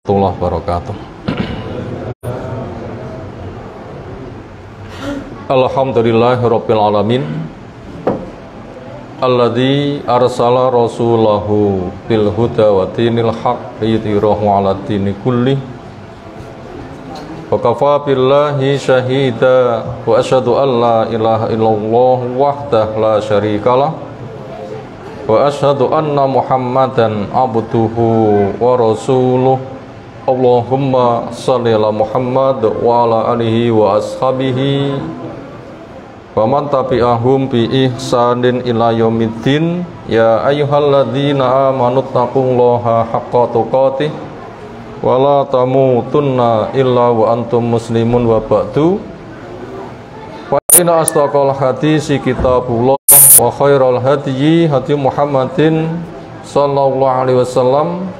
warahmatullahi wabarakatuh. Alhamdulillahirabbil alamin. Alladzi arsala rasulahu bil huda wa dinil haqq liyudhhirahu 'ala dini kulli. Wa kafa billahi syahida wa asyhadu an la ilaha illallah wahdahu la syarikalah wa asyhadu anna Muhammadan abduhu wa rasuluh. Allahumma shalli ala Muhammad wa ala alihi wa ashabihi wa man tabi'ahum bi ihsanin ila yaumiddin. Ya ayyuhalladzina amanu taqullaha haqqa tuqatih wa la tamutunna illa wa antum muslimun wa ba'du. Fa inna asdaqal hadisi kitabullah wa khairal hadyi hadyi Muhammadin sallallahu alaihi wasallam.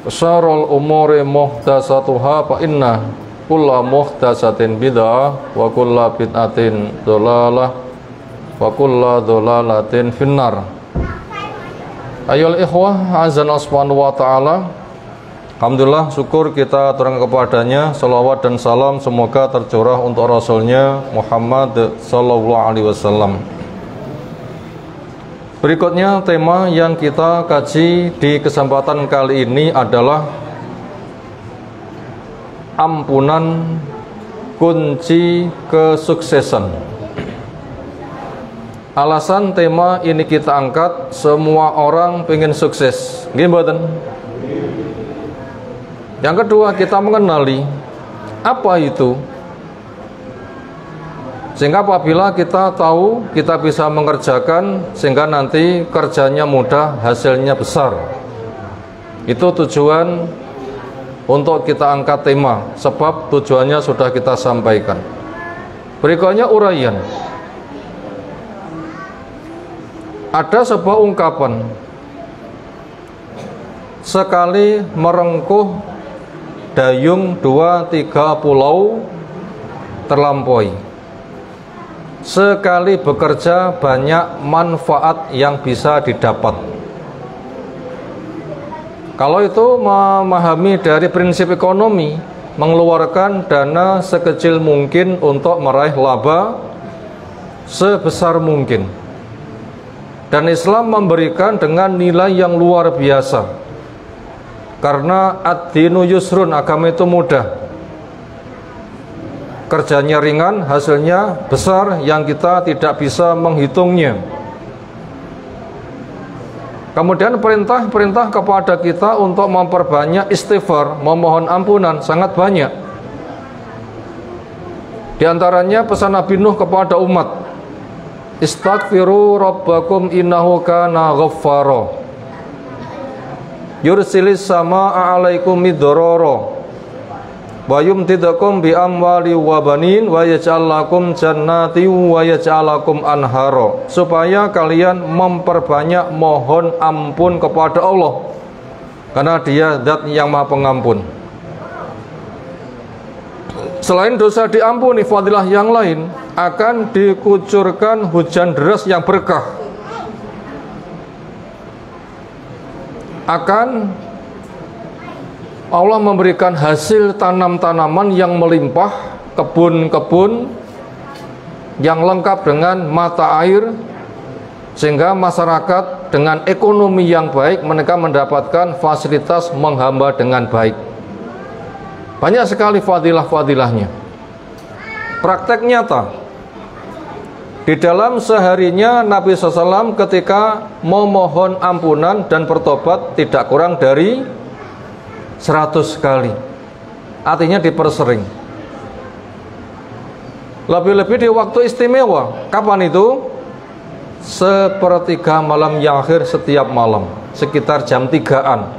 Syarrul umuri muhdatsatuha fa inna kulla muhdatsatin bid'ah wa kulla bid'atin dhalalah wa kulla dhalalatin finnar. Ayyuhal ikhwah azza subhanahu wa ta'ala, alhamdulillah, syukur kita aturkan kepadanya, salawat dan salam semoga tercurah untuk Rasulnya Muhammad sallallahu alaihi wasallam. Berikutnya tema yang kita kaji di kesempatan kali ini adalah ampunan kunci kesuksesan. Alasan tema ini kita angkat, semua orang pengen sukses, nggih mboten? Yang kedua, kita mengenali apa itu, sehingga apabila kita tahu, kita bisa mengerjakan, sehingga nanti kerjanya mudah, hasilnya besar. Itu tujuan untuk kita angkat tema, sebab tujuannya sudah kita sampaikan. Berikutnya uraian. Ada sebuah ungkapan, sekali merengkuh dayung 2-3 pulau terlampaui. Sekali bekerja banyak manfaat yang bisa didapat. Kalau itu memahami dari prinsip ekonomi, mengeluarkan dana sekecil mungkin untuk meraih laba sebesar mungkin. Dan Islam memberikan dengan nilai yang luar biasa. Karena ad-dinu yusrun, agama itu mudah. Kerjanya ringan, hasilnya besar yang kita tidak bisa menghitungnya. Kemudian perintah kepada kita untuk memperbanyak istighfar, memohon ampunan sangat banyak. Di antaranya pesan Nabi Nuh kepada umat, istaghfiru rabbakum innahu kana ghaffara yursilis samaa'a 'alaikum midrara wa yumtidakum bi amwali wa banin wa yaj'al lakum jannati wa yaj'al lakum anhara, supaya kalian memperbanyak mohon ampun kepada Allah, karena Dia Zat yang Maha Pengampun. Selain dosa diampuni, fadilah yang lain akan dikucurkan hujan deras yang berkah, akan Allah memberikan hasil tanam-tanaman yang melimpah, kebun-kebun yang lengkap dengan mata air, sehingga masyarakat dengan ekonomi yang baik mereka mendapatkan fasilitas menghamba dengan baik. Banyak sekali fadilah-fadilahnya. Praktek nyata, di dalam seharinya Nabi SAW ketika memohon ampunan dan bertobat tidak kurang dari 100 kali. Artinya dipersering. Lebih-lebih di waktu istimewa. Kapan itu? Sepertiga malam yang akhir setiap malam, sekitar jam 3-an.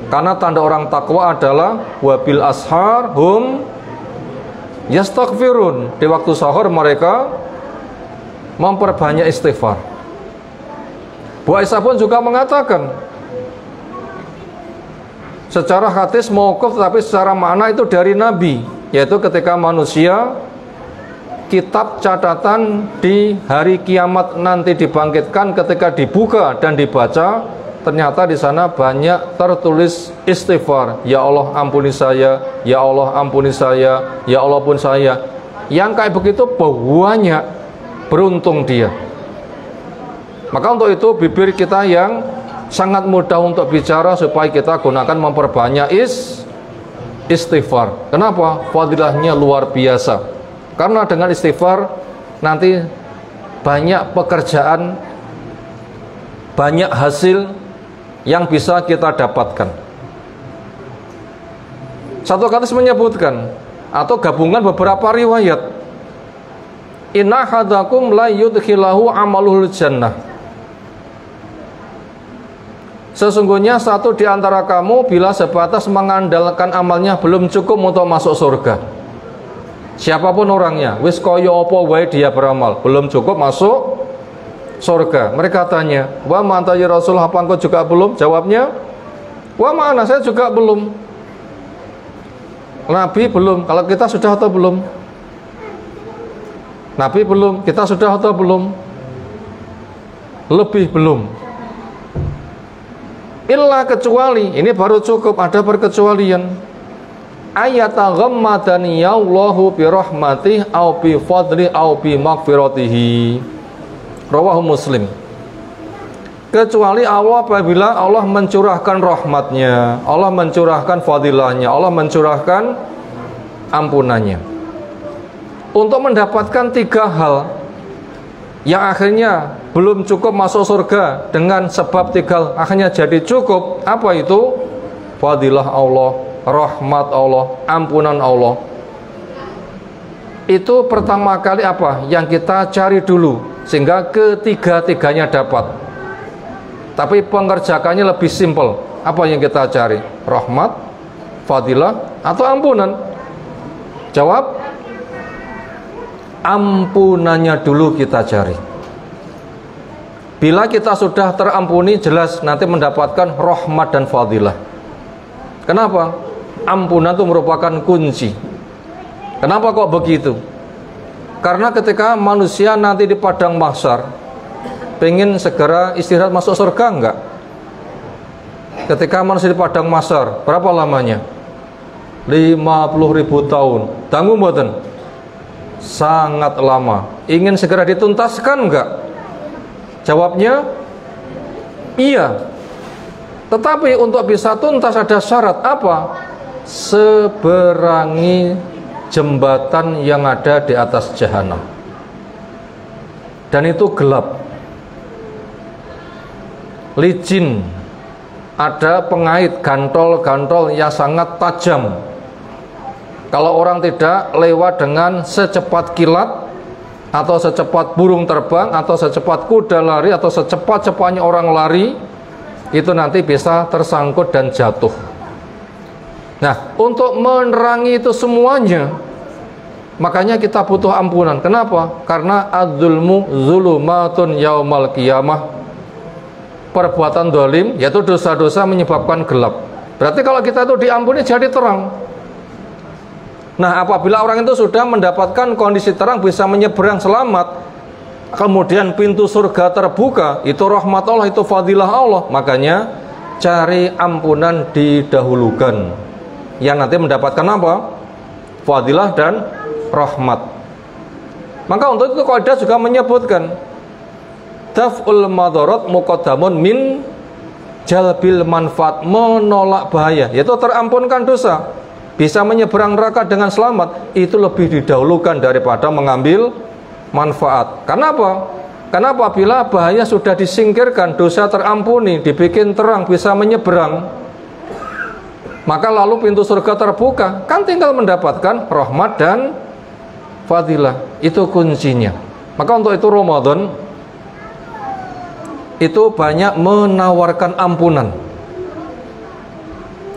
Karena tanda orang takwa adalah wabil ashar hum yastaghfirun. Di waktu sahur mereka memperbanyak istighfar. Bu Aisyah pun juga mengatakan, secara hadis mauquf tetapi secara makna itu dari Nabi, yaitu ketika manusia kitab catatan di hari kiamat nanti dibangkitkan, ketika dibuka dan dibaca ternyata di sana banyak tertulis istighfar. Ya Allah ampuni saya, ya Allah ampuni saya, ya Allah pun saya. Yang kayak begitu banyak, beruntung dia. Maka untuk itu bibir kita yang sangat mudah untuk bicara, supaya kita gunakan memperbanyak istighfar. Kenapa? Fadilahnya luar biasa. Karena dengan istighfar nanti banyak pekerjaan, banyak hasil yang bisa kita dapatkan. Satu hadis menyebutkan, atau gabungan beberapa riwayat, inna hadakum la yudkhilahu amaluhul jannah. Sesungguhnya satu di antara kamu bila sebatas mengandalkan amalnya belum cukup untuk masuk surga. Siapapun orangnya, wis kaya apa wae dia beramal, belum cukup masuk surga. Mereka tanya, wa ma'anta ya Rasul, apa engkau juga belum? Jawabnya, wa ma'ana, saya juga belum. Nabi belum, kalau kita sudah atau belum? Nabi belum, kita sudah atau belum? Lebih belum. Illa kecuali, ini baru cukup, ada perkecualian. Ayataghammadani Allahu bi rahmatih au bi fadli au bi maghfiratihi. Rawahu Muslim. Kecuali Allah apabila Allah mencurahkan rahmatnya, Allah mencurahkan fadilahnya, Allah mencurahkan ampunannya. Untuk mendapatkan 3 hal yang akhirnya belum cukup masuk surga, dengan sebab 3 hal akhirnya jadi cukup. Apa itu? Fadilah Allah, rahmat Allah, ampunan Allah. Itu pertama kali apa yang kita cari dulu, sehingga ketiga-tiganya dapat. Tapi pengerjakannya lebih simpel. Apa yang kita cari? Rahmat, fadilah, atau ampunan? Jawab, ampunannya dulu kita cari. Bila kita sudah terampuni, jelas nanti mendapatkan rahmat dan fadilah. Kenapa? Ampunan itu merupakan kunci. Kenapa kok begitu? Karena ketika manusia nanti di padang mahsyar pengen segera istirahat masuk surga, enggak? Ketika manusia di padang mahsyar, berapa lamanya? 50.000 tahun. Tanggung mboten? Sangat lama. Ingin segera dituntaskan enggak? Jawabnya iya. Tetapi untuk bisa tuntas ada syarat apa? Seberangi jembatan yang ada di atas jahanam. Dan itu gelap, licin, ada pengait, gantol-gantol yang sangat tajam. Kalau orang tidak lewat dengan secepat kilat, atau secepat burung terbang, atau secepat kuda lari, atau secepat-cepatnya orang lari, itu nanti bisa tersangkut dan jatuh. Nah, untuk menerangi itu semuanya, makanya kita butuh ampunan. Kenapa? Karena adzulmu zulumatun yaumal qiyamah. Perbuatan dolim, yaitu dosa-dosa, menyebabkan gelap. Berarti kalau kita itu diampuni jadi terang. Nah, apabila orang itu sudah mendapatkan kondisi terang, bisa menyeberang selamat, kemudian pintu surga terbuka, itu rahmat Allah, itu fadilah Allah, makanya cari ampunan didahulukan, yang nanti mendapatkan apa? Fadilah dan rahmat. Maka untuk itu kaidah juga menyebutkan daf'ul madarat muqaddamun min jalbil manfaat, menolak bahaya, yaitu terampunkan dosa, bisa menyeberang neraka dengan selamat, itu lebih didahulukan daripada mengambil manfaat. Kenapa? Karena apabila bahaya sudah disingkirkan, dosa terampuni, dibikin terang, bisa menyeberang, maka lalu pintu surga terbuka, kan tinggal mendapatkan rahmat dan fadilah. Itu kuncinya. Maka untuk itu Ramadan itu banyak menawarkan ampunan,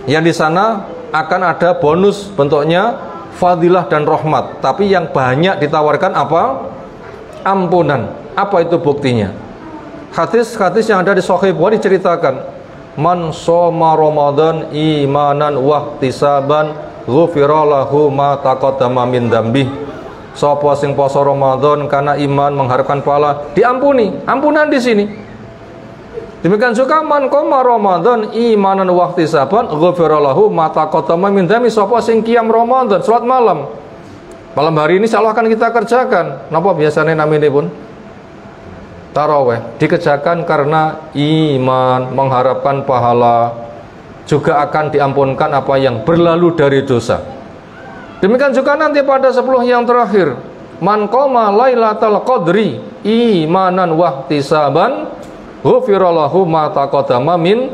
yang di sana akan ada bonus bentuknya fadilah dan rahmat. Tapi yang banyak ditawarkan apa? Ampunan. Apa itu buktinya? Hadis-hadis yang ada di Sahih Bukhari diceritakan, man shoma Ramadan imanan wahtisaban ghufira lahu ma taqaddama min dzambi. Sapa sing poso Ramadan karena iman mengharapkan pahala, diampuni. Ampunan di sini. Demikian juga man qoma Ramadan imanan wa ihtisaban ghufira lahu ma taqaddama min dzambi. Sapa sing qiyam Ramadan salat malam. Malam hari ini insyaallah akan kita kerjakan. Napa biasanya namanya pun? Tarawih dikerjakan karena iman, mengharapkan pahala, juga akan diampunkan apa yang berlalu dari dosa. Demikian juga nanti pada 10 yang terakhir, man qoma lailatal qadri imanan wa ihtisaban ghufira lahu ma taqaddama min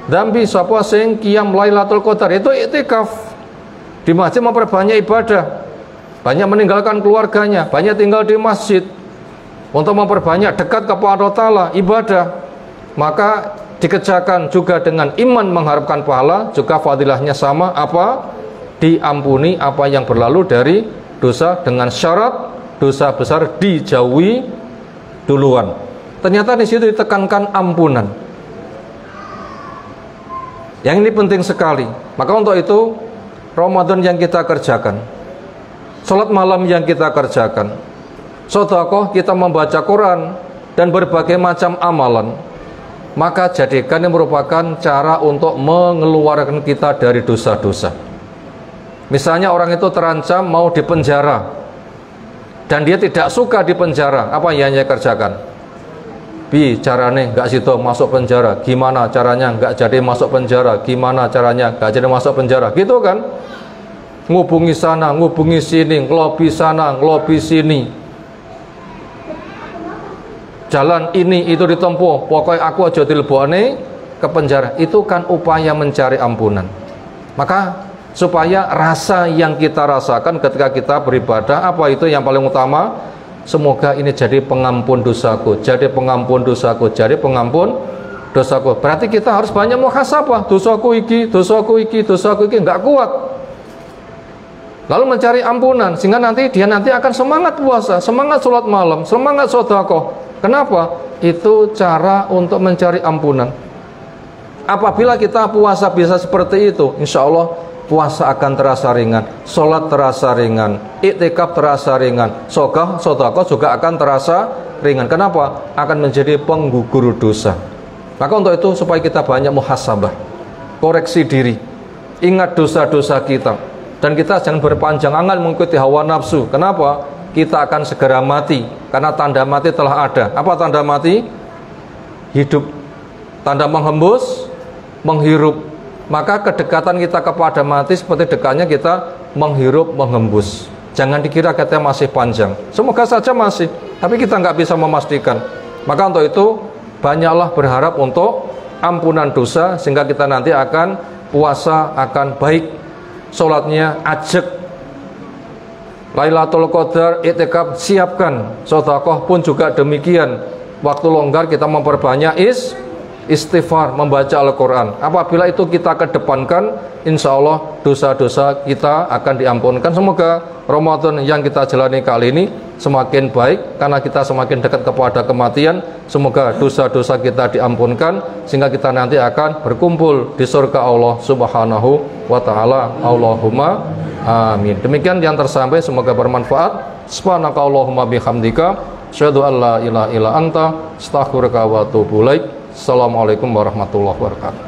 dzambi. Sapa sing qiyam lailatul qadar itu iktikaf di masjid, memperbanyak ibadah, banyak meninggalkan keluarganya, banyak tinggal di masjid untuk memperbanyak dekat kepada Allah Ta'ala, ibadah, maka dikerjakan juga dengan iman, mengharapkan pahala, juga fadilahnya sama, apa? Diampuni apa yang berlalu dari dosa, dengan syarat dosa besar dijauhi duluan. Ternyata di situ ditekankan ampunan. Yang ini penting sekali. Maka untuk itu Ramadan yang kita kerjakan, salat malam yang kita kerjakan, sedekah, kita membaca Quran dan berbagai macam amalan, maka jadikan ini merupakan cara untuk mengeluarkan kita dari dosa-dosa. Misalnya orang itu terancam mau dipenjara dan dia tidak suka dipenjara, apa yang dia kerjakan? Bi carane nggak situ masuk penjara, gimana caranya nggak jadi masuk penjara, gimana caranya nggak jadi masuk penjara, gitu kan? Ngubungi sana, ngubungi sini, ngelobi sana, ngelobi sini, jalan ini itu ditempuh, pokoknya aku aja dilebokne ke penjara. Itu kan upaya mencari ampunan. Maka supaya rasa yang kita rasakan ketika kita beribadah, apa itu yang paling utama? Semoga ini jadi pengampun dosaku, jadi pengampun dosaku, jadi pengampun dosaku. Berarti kita harus banyak muhasabah, dosaku iki, dosaku iki, dosaku iki, nggak kuat. Lalu mencari ampunan, sehingga nanti dia akan semangat puasa, semangat sholat malam, semangat sedekah. Kenapa? Itu cara untuk mencari ampunan. Apabila kita puasa bisa seperti itu, insya Allah puasa akan terasa ringan, sholat terasa ringan, iktikaf terasa ringan, sedekah juga akan terasa ringan. Kenapa? Akan menjadi penggugur dosa. Maka untuk itu supaya kita banyak muhasabah, koreksi diri, ingat dosa-dosa kita, dan kita jangan berpanjang angan mengikuti hawa nafsu. Kenapa? Kita akan segera mati, karena tanda mati telah ada. Apa tanda mati? Hidup. Tanda menghembus, menghirup. Maka kedekatan kita kepada mati seperti dekatnya kita menghirup, menghembus. Jangan dikira kita masih panjang. Semoga saja masih, tapi kita nggak bisa memastikan. Maka untuk itu banyaklah berharap untuk ampunan dosa, sehingga kita nanti akan puasa akan baik, sholatnya ajek, Lailatul Qadar, iktikaf siapkan, sedekah pun juga demikian. Waktu longgar kita memperbanyak istighfar, membaca Al-Quran. Apabila itu kita kedepankan, insya Allah dosa-dosa kita akan diampunkan. Semoga Ramadan yang kita jalani kali ini semakin baik, karena kita semakin dekat kepada kematian. Semoga dosa-dosa kita diampunkan, sehingga kita nanti akan berkumpul di surga Allah Subhanahu wa Ta'ala. Allahumma amin. Demikian yang tersampaikan, semoga bermanfaat. Subhanaka Allahumma bihamdika, asyhadu an la ilaha illa anta, astaghfiruka wa atubu ilaik. Assalamualaikum warahmatullahi wabarakatuh.